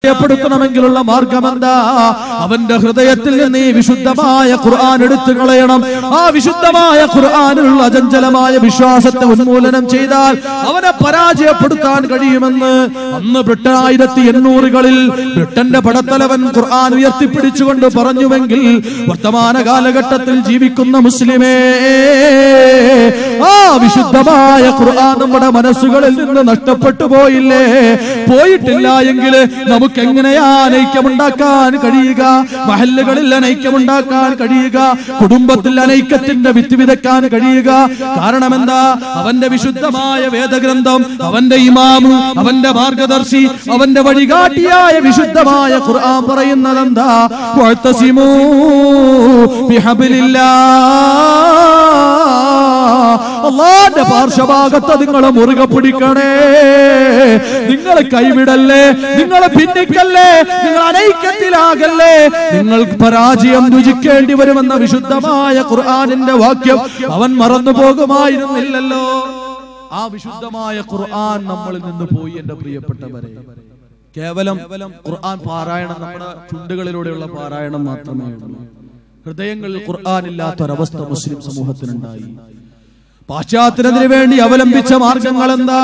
പ്പെടുത്തണമെങ്കിലുള്ള മാർഗമെന്താ? അവന്റെ ഹൃദയത്തിൽ നിന്ന് ഈ വിശുദ്ധമായ ഖുർആൻ എടുത്തു കളയണം. ആ വിശുദ്ധമായ ഖുർആനിലുള്ള അചഞ്ചലമായ വിശ്വാസത്തെ ഉന്മൂലനം ചെയ്താൽ അവനെ പരാജയപ്പെടുത്താൻ കഴിയുമെന്ന് അന്ന് ബ്രിട്ടൻ 1800-കളിൽ ബ്രിട്ടന്റെ പടത്തലവൻ ഖുർആൻ ഉയർത്തിപ്പിടിച്ചുകൊണ്ട് പറഞ്ഞുവെങ്കിൽ വർത്തമാന കാലഘട്ടത്തിൽ ജീവിക്കുന്ന മുസ്ലിമേ, ആ വിശുദ്ധമായ ഖുർആൻ നമ്മുടെ മനസ്സുകളിൽ നിന്ന് നഷ്ടപ്പെട്ടു പോയില്ലേ? പോയിട്ടില്ല എങ്കിൽ നമുക്ക് എങ്ങനെയാ അനൈക്യമുണ്ടാക്കാൻ കഴിയുക? മഹല്ലുകളിൽ അനൈക്യമുണ്ടാക്കാൻ കഴിയുക? കുടുംബത്തിൽ അനൈക്യത്തിന്റെ വിത്ത് വിതയ്ക്കാൻ കഴിയുക? കാരണം എന്താ? അവന്റെ വിശുദ്ധമായ വേദഗ്രന്ഥം, അവന്റെ ഇമാമ്, അവന്റെ മാർഗദർശി, അവന്റെ വഴികാട്ടിയായ വിശുദ്ധമായ ഖുർആൻ പറയുന്നത് എന്താ? വഅ്തസിമൂ ബിഹബ്ലില്ലാഹ്, അല്ലാഹുവിന്റെ പാർശ്വഭാഗത്ത് നിങ്ങൾ മുറുകെ പിടിക്കണേ. നിങ്ങൾ കൈവിടല്ലേ, നിങ്ങൾ ഭിന്നിക്കല്ലേ, നിങ്ങൾ അനൈക്യത്തിലാകല്ലേ, നിങ്ങൾക്ക് പരാജയം രുചിക്കേണ്ടി വരുമെന്ന വിശുദ്ധമായ ഖുർആനിന്റെ വാക്യം അവൻ മറന്നു പോകുമായിരുന്നില്ലല്ലോ. ആ വിശുദ്ധമായ ഖുർആൻ നമ്മളിൽ നിന്ന് പോയി. എന്റെ പ്രിയപ്പെട്ടവരെ, കേവലം ഖുർആൻ പാരായണം നമ്മുടെ ചുണ്ടുകളിലൂടെയുള്ള പാരായണം മാത്രമേ ഉള്ളൂ. ഹൃദയങ്ങളിൽ ഖുർആൻ ഇല്ലാത്തൊരവസ്ഥ മുസ്ലിം സമൂഹത്തിനുണ്ടായി. പാശ്ചാത്യത്തിന് വേണ്ടി അവലംബിച്ച മാർഗങ്ങൾ എന്താ?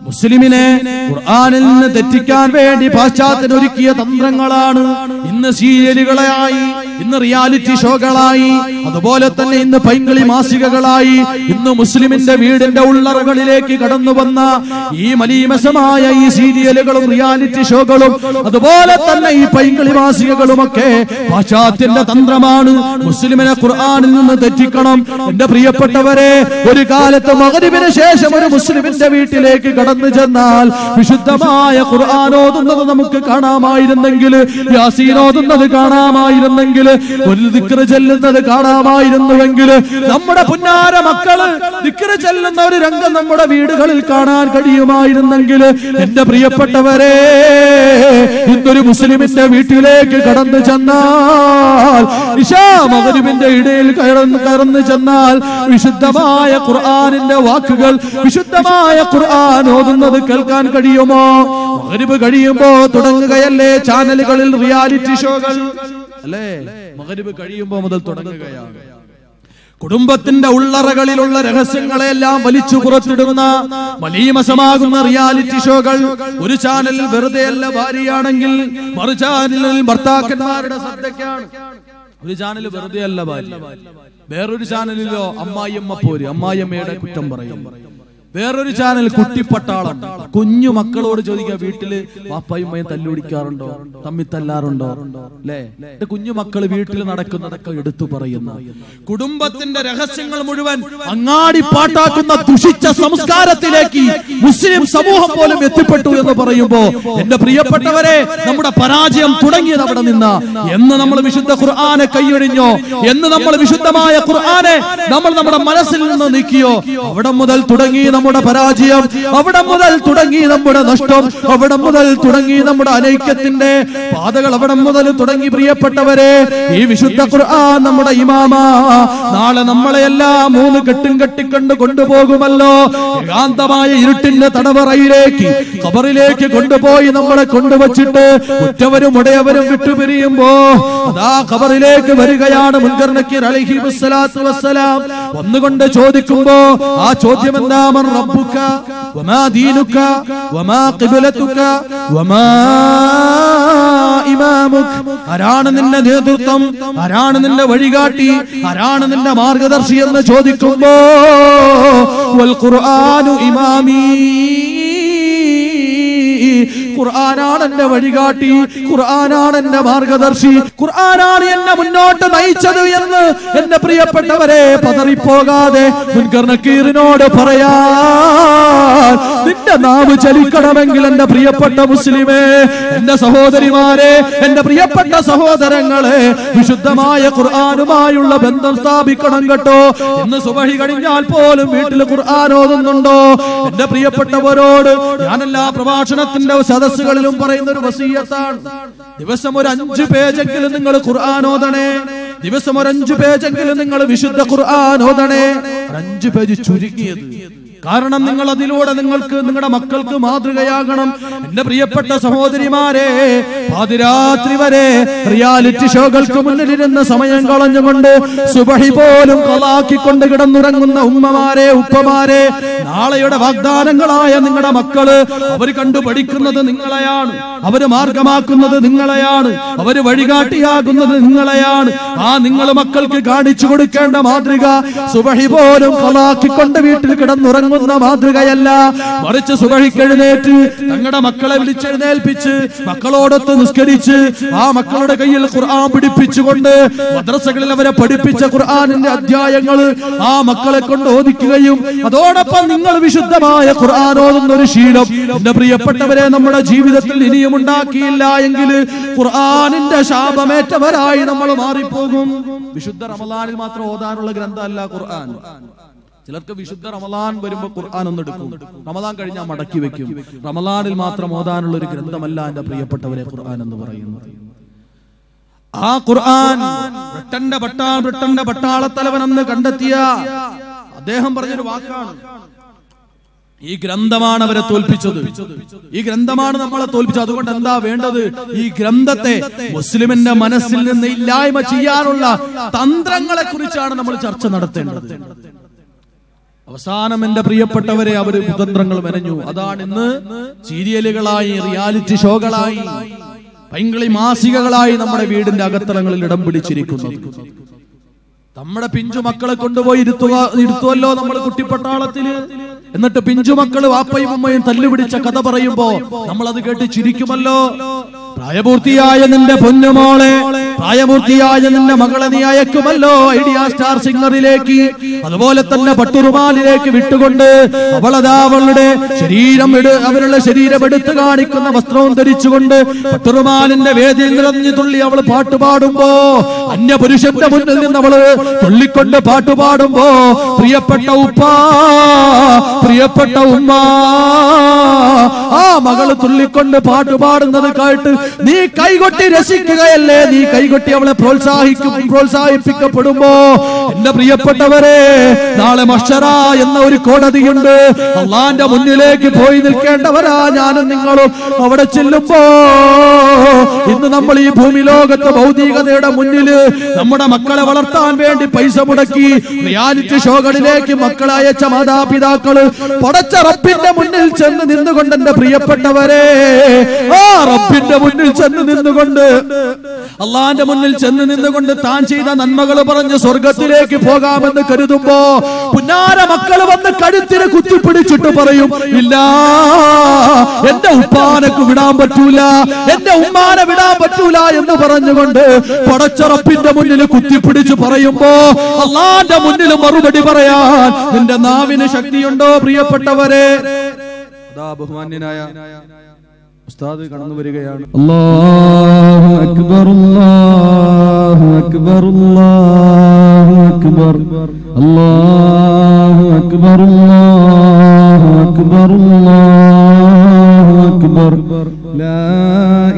മുസ്ലിമിനെ ഖുർആനിൽ നിന്ന് തെറ്റിക്കാൻ വേണ്ടി പാശ്ചാത്യൻ ഒരുക്കിയ തന്ത്രങ്ങളാണ്. ഇന്ന് സീരിയലുകളായി, ഇന്ന് റിയാലിറ്റി ഷോകളായി, അതുപോലെ തന്നെ ഇന്ന് പൈങ്കിളി മാസികകളായി, ഇന്ന് മുസ്ലിമിന്റെ വീടിന്റെ ഉള്ളറകളിലേക്ക് കടന്നു വന്ന ഈ മലീമസമായ ഈ സീരിയലുകളും റിയാലിറ്റി ഷോകളും അതുപോലെ തന്നെ ഈ പൈങ്കിളി മാസികകളുമൊക്കെ പാശ്ചാത്യന്റെ തന്ത്രമാണ്. മുസ്ലിമിനെ ഖുർആനിൽ നിന്ന് തെറ്റിക്കണം. എന്റെ പ്രിയപ്പെട്ടവരെ, ഒരു കാലത്ത് മഗ്രിബിന് ശേഷം ഒരു മുസ്ലിമിന്റെ വീട്ടിലേക്ക് കടന്നു ചെന്നാൽ വിശുദ്ധമായ ഖുർആൻ ഓതുന്നത് നമുക്ക് കാണാമായിരുന്നെങ്കിൽ, യാസീൻ ഓതുന്നത് കാണാമായിരുന്നെങ്കിൽ, ഒരു ദിക്ർ ചൊല്ലുന്നത് കാണാമായിരുന്നുവെങ്കിൽ, നമ്മുടെ പുന്നാര മക്കള് ദിക്ർ ചെല്ലുന്ന ഒരു രംഗം നമ്മുടെ വീടുകളിൽ കാണാൻ കഴിയുമായിരുന്നെങ്കിൽ, എന്റെ പ്രിയപ്പെട്ടവരെ, ഇന്നൊരു മുസ്ലിമിന്റെ വീട്ടിലേക്ക് കടന്നു ചെന്നാൽ, ഇശാ മഗ്രിബിന്റെ ഇടയിൽ കയറുന്നു ചെന്നാൽ വിശുദ്ധമായ ഖുർആനിന്റെ വാക്കുകൾ, വിശുദ്ധമായ ഖുർആൻ ഓതുന്നത് കേൾക്കാൻ കഴിയുമോ? മഗ്രിബ് കഴിയുമ്പോ തുടങ്ങുകയല്ലേ ചാനലുകളിൽ റിയാലിറ്റി ഷോകൾ, അല്ലേ? മഗ്രിബ് കഴിയുമ്പോ മുതൽ തുടങ്ങുകയാണ്. കുടുംബത്തിന്റെ ഉള്ളറകളിലുള്ള രഹസ്യങ്ങളെല്ലാം വലിച്ചു പുറത്തിടുന്ന മലീമസമാകുന്ന റിയാലിറ്റി ഷോകൾ. ഒരു ചാനലിൽ വെറുതെയല്ല ഭാര്യയാണെങ്കിൽ മറു ചാനലിൽ ഭർത്താക്കന്മാരുടെ ശ്രദ്ധയ്ക്കാണ്. ഒരു ചാനൽ വെറുതെയല്ല ഭാര്യ, വേറൊരു ചാനലിലോ അമ്മായിയമ്മ പോര്, അമ്മായിയമ്മയുടെ കുറ്റം പറയും. വേറൊരു ചാനൽ കുട്ടിപ്പട്ടാളം. കുഞ്ഞു മക്കളോട് ചോദിക്കുക, വീട്ടില് വാപ്പായുമ്മയും തല്ലുപിടിക്കാറുണ്ടോ, തമ്മിൽ തല്ലാറുണ്ടോ? അല്ലേ? കുഞ്ഞു മക്കൾ വീട്ടിൽ നടക്കുന്നതൊക്കെ എടുത്തു പറയുന്ന, കുടുംബത്തിന്റെ രഹസ്യങ്ങൾ മുഴുവൻ അങ്ങാടി പാട്ടാക്കുന്ന ദുഷിച്ച സംസ്കാരത്തിലേക്ക് മുസ്ലിം സമൂഹം പോലും എത്തിപ്പെട്ടു എന്ന് പറയുമ്പോ, എന്റെ പ്രിയപ്പെട്ടവരെ, നമ്മുടെ പരാജയം തുടങ്ങിയത് അവിടെ നിന്ന. എന്ന് നമ്മൾ വിശുദ്ധ ഖുർആനെ കൈയൊഴിഞ്ഞോ, എന്ന് നമ്മൾ വിശുദ്ധമായ ഖുർആനെ നമ്മൾ നമ്മുടെ മനസ്സിൽ നിന്ന് നീക്കിയോ, അവിടെ മുതൽ തുടങ്ങി നമ്മുടെ പരാജയം, അവിടെ മുതൽ തുടങ്ങി നമ്മുടെ നഷ്ടം, അവിടെ മുതൽ തുടങ്ങി നമ്മുടെ അനൈക്യത്തിന്റെ പാതകൾ, അവിടെ മുതൽ തുടങ്ങി. പ്രിയപ്പെട്ടവരെ, ഈ വിശുദ്ധ ഖുർആൻ നമ്മുടെ ഇമാമ നാളെ നമ്മളെല്ലാം 3 കെട്ടും കെട്ടിക്കൊണ്ട് കൊണ്ടുപോകുമല്ലോ. ഏകാന്തമായ ഇരുട്ടിന്റെ തടവറയിലേക്ക്, ഖബറിലേക്ക് കൊണ്ടുപോയി നമ്മളെ കൊണ്ടുവച്ചിട്ട് ഉറ്റവരും ഉടയവരും വിട്ടുപിരിയുമ്പോ അതാ ഖബറിലേക്ക് വരികയാണ് മുൻകർ നക്കീർ അലൈഹിസ്സലാത്തു വസ്സലാം. വന്നുകൊണ്ട് ചോദിക്കുമ്പോ ആ ചോദ്യം എന്താ? മൻ റബ്ബുക വമാ ദീനുക വമാ ഖിബ്ലതുക വമാ ഇമാമുക. ആരാണ് നിന്റെ നേതൃത്വം, ആരാണ് നിന്റെ വഴികാട്ടി, ആരാണ് നിന്റെ മാർഗദർശി എന്ന് ചോദിക്കുമ്പോ വൽ ഖുർആനു ഇമാമി, ഖുർആനാണ് എന്റെ വഴികാട്ടി, ഖുർആനാണ് എന്റെ മാർഗദർശി, ഖുർആനാണ് എന്നെ മുന്നോട്ട് നയിച്ചത് എന്ന് എന്റെ പ്രിയപ്പെട്ടവരെ പതറിപ്പോകാതെ മുൻകർ നക്കീറിനോട് പറയാൻ നിന്റെ നാവ് ചലിക്കണമെങ്കിൽ, എന്റെ പ്രിയപ്പെട്ട മുസ്ലിമേ, എന്റെ സഹോദരിമാരെ, എന്റെ പ്രിയപ്പെട്ട സഹോദരങ്ങളെ, വിശുദ്ധമായ ഖുർആനുമായുള്ള ബന്ധം സ്ഥാപിക്കണം കേട്ടോ. ഇന്ന് സുബഹി കഴിഞ്ഞാൽ പോലും വീട്ടിൽ ഖുർആൻ ഓതുന്നുണ്ടോ? എന്റെ പ്രിയപ്പെട്ടവരോട് ഞാൻ എല്ലാ പ്രഭാഷണത്തിന്റെ സദസ്സുകളിലും പറയുന്ന ഒരു വസിയ്യത്താണ്, ദിവസം ഒരു 5 പേജെങ്കിലും നിങ്ങൾ ഖുർആൻ ഓതണേ. ദിവസം ഒരു 5 പേജെങ്കിലും നിങ്ങൾ വിശുദ്ധ ഖുർആൻ ഓതണേ. 5 പേജ് ചുരുങ്ങിയത് കാരണം നിങ്ങൾ അതിലൂടെ നിങ്ങൾക്ക് നിങ്ങളുടെ മക്കൾക്ക് മാതൃകയാകണം. എന്റെ പ്രിയപ്പെട്ട സഹോദരിമാരെ, പാതിരാത്രി വരെ റിയാലിറ്റി ഷോകൾക്ക് മുന്നിലിരുന്ന സമയം കളഞ്ഞുകൊണ്ട് സുബഹി പോലും കളാക്കിക്കൊണ്ട് കിടന്നുറങ്ങുന്ന ഉമ്മമാരെ, ഉപ്പമാരെ, നാളെയുടെ വാഗ്ദാനങ്ങളായ നിങ്ങളുടെ മക്കള് അവർ കണ്ടു പഠിക്കുന്നത് നിങ്ങളെയാണ്, അവര് മാർഗമാക്കുന്നത് നിങ്ങളെയാണ്, അവര് വഴികാട്ടിയാകുന്നത് നിങ്ങളെയാണ്. ആ നിങ്ങൾ മക്കൾക്ക് കാണിച്ചു കൊടുക്കേണ്ട മാതൃക സുബഹി പോലും കളാക്കിക്കൊണ്ട് വീട്ടിൽ കിടന്നുറങ്ങുന്ന മാതൃകയല്ല. മറിച്ച് സുബഹിക്കെഴുന്നേറ്റ് തങ്ങളുടെ മക്കളെ വിളിച്ചെഴുന്നേൽപ്പിച്ച് മക്കളോടൊത്ത് നിസ്കരിച്ച് ആ മക്കളുടെ കയ്യിൽ ഖുർആൻ പിടിപ്പിച്ചുകൊണ്ട് മദ്രസകളിൽ അവരെ പഠിപ്പിച്ച ഖുർആനിന്റെ അധ്യായങ്ങൾ ആ മക്കളെ കൊണ്ട് ഓദിക്കുകയും അതോടൊപ്പം നിങ്ങൾ വിശുദ്ധമായ ഖുർആൻ ഓതുന്ന ഒരു ശീലം എന്റെ പ്രിയപ്പെട്ടവരെ നമ്മുടെ ജീവിതത്തിൽ ഇനിയും ഉണ്ടാക്കിയില്ല എങ്കിൽ ഖുർആനിന്റെ ശാപമേറ്റവരായി നമ്മൾ മാറിപ്പോകും. വിശുദ്ധ റമളാനിൽ മാത്രം ഓതാനുള്ള ഗ്രന്ഥമല്ല ഖുർആൻ. ചിലർക്ക് വിശുദ്ധ റമളാൻ വരുമ്പോ ഖുർആൻ ഒന്ന് എടുക്കും, റമളാൻ കഴിഞ്ഞാൽ മടക്കി വെക്കും. റമളാനിൽ മാത്രം ഓതാനുള്ള ഒരു ഗ്രന്ഥമല്ല എന്റെ പ്രിയപ്പെട്ടവരെ ഖുർആൻ എന്ന് പറയുന്നത്. ആ ഖുർആൻ ബ്രിട്ടന്റെ പട്ടാളത്തലവൻ എന്ന് കണ്ടെത്തിയ അദ്ദേഹം പറഞ്ഞൊരു വാക്കാണ്. ഈ ഗ്രന്ഥമാണ് അവരെ തോൽപ്പിച്ചത്, ഈ ഗ്രന്ഥമാണ് നമ്മളെ തോൽപ്പിച്ചത്. അതുകൊണ്ട് എന്താ വേണ്ടത്? ഈ ഗ്രന്ഥത്തെ മുസ്ലിമിന്റെ മനസ്സിൽ നിന്ന് ഇല്ലായ്മ ചെയ്യാനുള്ള തന്ത്രങ്ങളെ കുറിച്ചാണ് നമ്മൾ ചർച്ച നടത്തേണ്ടത്. അവസാനം എന്റെ പ്രിയപ്പെട്ടവരെ അവര് കുതന്ത്രങ്ങൾ മെനഞ്ഞു. അതാണ് ഇന്ന് സീരിയലുകളായി, റിയാലിറ്റി ഷോകളായി, പൈങ്കിളി മാസികകളായി നമ്മുടെ വീടിന്റെ അകത്തളങ്ങളിൽ ഇടം പിടിച്ചിരിക്കുന്നത്. നമ്മുടെ പിഞ്ചു മക്കളെ കൊണ്ടുപോയി ഇരുത്തുവല്ലോ നമ്മൾ കുട്ടിപ്പട്ടാളത്തില്. എന്നിട്ട് പിഞ്ചു മക്കള് വാപ്പയും ഉമ്മയും തല്ലുപിടിച്ച കഥ പറയുമ്പോ നമ്മൾ അത് കേട്ട് ചിരിക്കുമല്ലോ. പ്രായപൂർത്തിയായ നിന്റെ പൊന്നുമോളെ, പ്രായപൂർത്തിയായ നിന്റെ മകളെ നീ അയക്കുമല്ലോ ഐഡിയ സ്റ്റാർ സിംഗറിലേക്ക്, അതുപോലെ തന്നെ പട്ടുറുമാലിലേക്ക് വിട്ടുകൊണ്ട് അവളതാ അവളുടെ അവരുടെ ശരീരം എടുത്തു കാണിക്കുന്ന വസ്ത്രവും ധരിച്ചുകൊണ്ട് പട്ടുറുമാലിന്റെ വേദിയിൽ നിറഞ്ഞു തുള്ളി അവൾ പാട്ടുപാടുമ്പോ, അന്യപുരുഷന്റെ മുന്നിൽ നിന്ന് അവള് തുള്ളിക്കൊണ്ട് പാട്ടുപാടുമ്പോ, പ്രിയപ്പെട്ട ഉപ്പ, പ്രിയപ്പെട്ട ഉമ്മ, ആ മകള് തുള്ളിക്കൊണ്ട് പാട്ടുപാടുന്നത് കേട്ട് നീ കൈകൊട്ടി രസിക്കുകയല്ലേ? നീ കൈകൊട്ടി അവളെ പ്രോത്സാഹിപ്പിക്കപ്പെടുമ്പോ എന്റെ പ്രിയപ്പെട്ടവരെ, നാളെ മഹ്ശറ എന്ന ഒരു കോടതിയുണ്ട്. അള്ളാന്റെ മുന്നിലേക്ക് പോയി നിൽക്കേണ്ടവരാ ഞാനും നിങ്ങളും. അവിടെ ചെല്ലുമ്പോ ഇന്ന് നമ്മൾ ഈ ഭൂമി ലോകത്തെ ഭൗതികതയുടെ മുന്നില് നമ്മുടെ മക്കളെ വളർത്താൻ വേണ്ടി പൈസ മുടക്കി റിയാലിറ്റി ഷോകളിലേക്ക് മക്കളെ അയച്ച മാതാപിതാക്കള് പടച്ച റബ്ബിന്റെ മുന്നിൽ ചെന്ന് നിന്നുകൊണ്ട് എന്റെ പ്രിയപ്പെട്ടവരെ, ആ റബ്ബിന്റെ മുന്നിൽ ചെന്ന് നിന്നുകൊണ്ട്, അള്ളാന്റെ മുന്നിൽ ചെന്ന് നിന്നുകൊണ്ട് താൻ ചെയ്ത നന്മകൾ പറഞ്ഞ് സ്വർഗത്തിലേക്ക് പോകാമെന്ന് കരുതുമ്പോ പുന്നാര മക്കൾ വന്ന് കഴുത്തിന് കുത്തിപ്പിടിച്ചിട്ട് പറയും, ഇല്ല എന്റെ ഉപ്പാനക്ക് വിടാൻ പറ്റൂല, എന്റെ ഉമ്മാനെ വിടാൻ പറ്റൂല എന്ന് പറഞ്ഞുകൊണ്ട് പടച്ച റബ്ബിന്റെ മുന്നിൽ കുത്തിപ്പിടിച്ച് പറയുമ്പോ അള്ളാന്റെ മുന്നിൽ മറുപടി പറയാൻ നിന്റെ നാവിന് ശക്തിയുണ്ടോ പ്രിയപ്പെട്ടവരെ? അതാ ബഹുമാന്യനായ ഉസ്താദ് കടന്നു വരികയാണ്. അല്ലാഹു അക്ബർ, അല്ലാഹു അക്ബർ, അല്ലാഹു അക്ബർ, അല്ലാഹു അക്ബർ, അല്ലാഹു അക്ബർ, അല്ലാഹു അക്ബർ, ലാ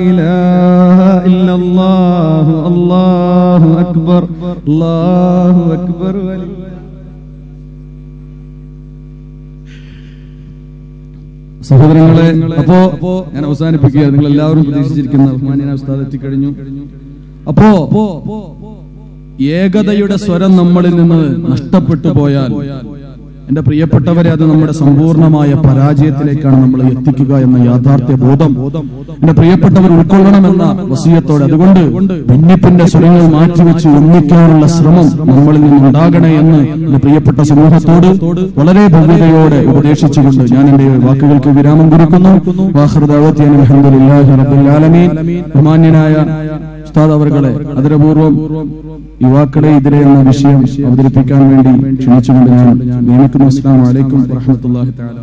ഇലാഹ ഇല്ലല്ലാഹു, അല്ലാഹു അക്ബർ, അല്ലാഹു അക്ബർ. സഹോദരങ്ങളെ, അപ്പോ ഞാൻ അവസാനിപ്പിക്കുക. നിങ്ങൾ എല്ലാവരും പ്രതീക്ഷിച്ചിരിക്കുന്ന ബഹുമാന്യനായ ഉസ്താദ് എത്തിക്കഴിഞ്ഞു. അപ്പോ ഏകതയുടെ സ്വരം നമ്മളിൽ നിന്ന് നഷ്ടപ്പെട്ടു പോയാൽ എന്റെ പ്രിയപ്പെട്ടവരെ, അത് നമ്മുടെ സമ്പൂർണമായ പരാജയത്തിലേക്കാണ് നമ്മൾ എത്തിക്കുക എന്ന യാഥാർത്ഥ്യ ബോധം എന്റെ പ്രിയപ്പെട്ടവർ ഉൾക്കൊള്ളണമെന്ന വസിയത്തോടെ, അതുകൊണ്ട് ഭിന്നിപ്പിന്റെ സ്വരങ്ങൾ മാറ്റിവെച്ച് ഒന്നിക്കാനുള്ള ശ്രമം നമ്മളിൽ നിന്നുണ്ടാകണേ എന്ന് എന്റെ പ്രിയപ്പെട്ട സമൂഹത്തോട് വളരെ ഭവ്യതയോടെ ഉപദേശിച്ചുകൊണ്ട് ഞാൻ എന്റെ വാക്കുകൾക്ക് വിരാമം കുറിക്കുന്നു. ബഹുമാന്യനായ ഉസ്താദ് അവർകളെ ആദരപൂർവ്വം യുവാക്കളെ ഇതിരെ എന്ന വിഷയം അവതരിപ്പിക്കാൻ വേണ്ടി ക്ഷണിച്ചുകൊണ്ട് ഞാൻ നിയമിക്കുന്നു. അസ്സലാമു അലൈക്കും വറഹ്മത്തുള്ളാഹി തആല.